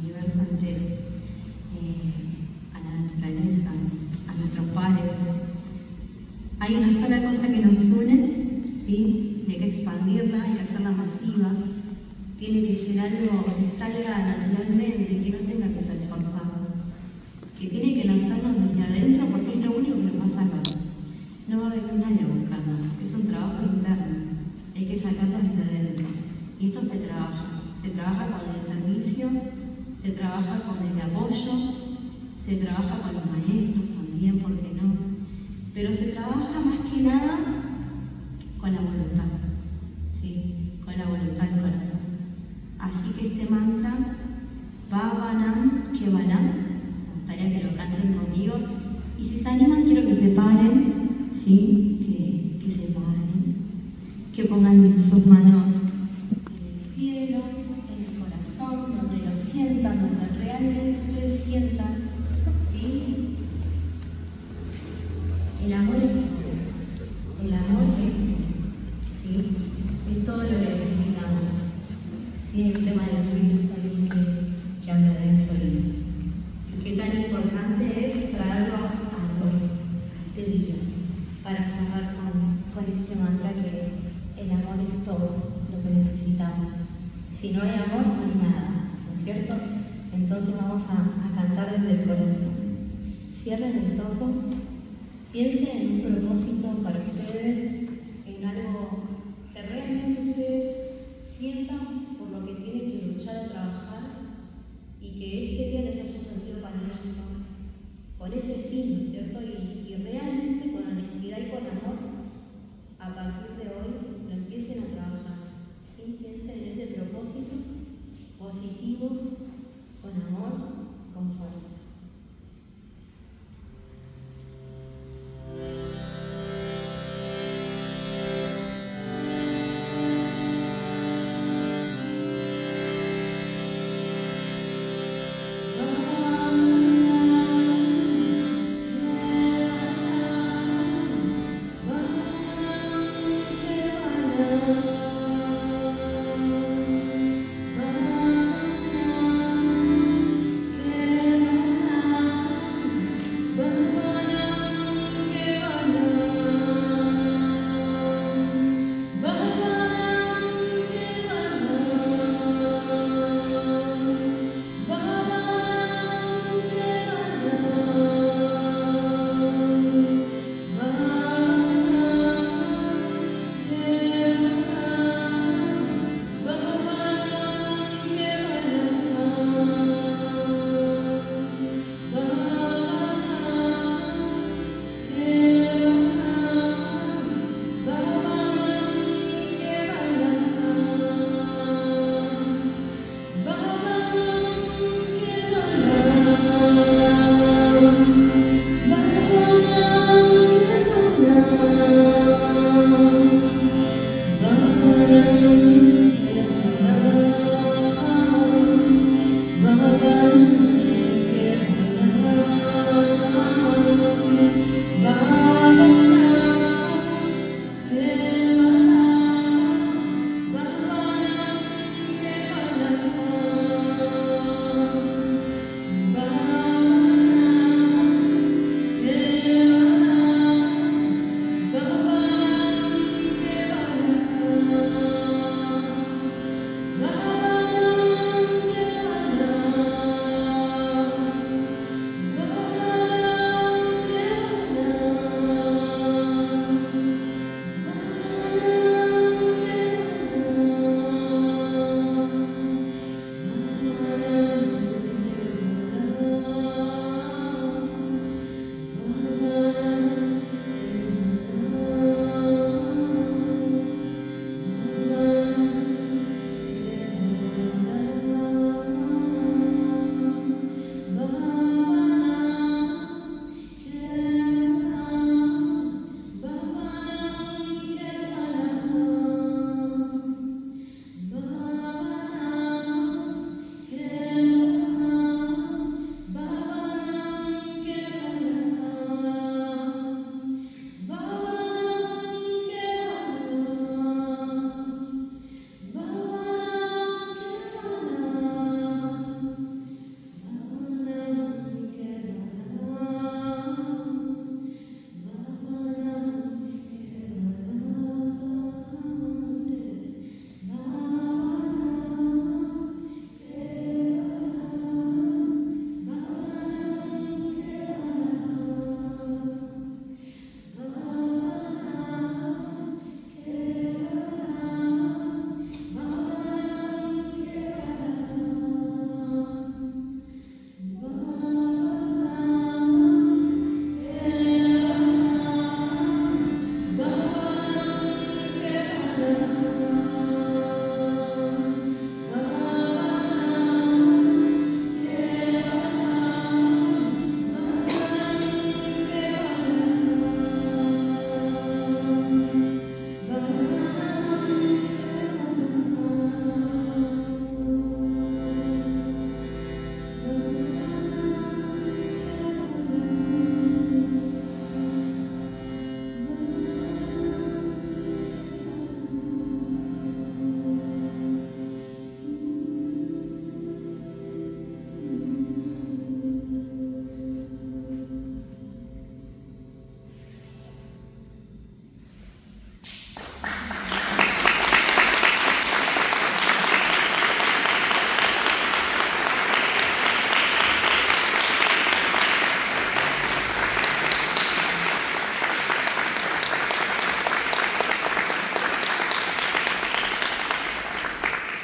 universo entero, a la naturaleza, a nuestros pares. Hay una sola cosa que nos une, ¿sí? Y hay que expandirla, hay que hacerla masiva. Tiene que ser algo que salga naturalmente, que no tenga que ser forzado, que tiene que nacernos desde adentro porque es lo único que nos va a sacar. No va a venir nadie a buscarnos, es un trabajo interno, hay que sacarlo desde adentro. Y esto se trabaja con el servicio, se trabaja con el apoyo, se trabaja con los maestros también, ¿por qué no? Pero se trabaja más que nada con la voluntad, ¿sí? Con la voluntad del corazón. Así que este mantra, Bhavanam Kevalam, me gustaría que lo canten conmigo. Y si se animan, quiero que se paren, ¿sí? Que se paren, que pongan sus manos en el cielo, en el corazón, donde lo sientan, donde realmente ustedes sientan, ¿sí? El amor es todo, el amor es todo, ¿sí? Es todo lo que necesitamos. Sí, el tema de los niños también que habla de eso y qué tan importante es traerlo a hoy, a este día, para cerrar con este mantra que el amor es todo lo que necesitamos. Si no hay amor, no hay nada, ¿no es cierto? Entonces vamos a cantar desde el corazón. Cierren los ojos, piensen en un propósito para ustedes.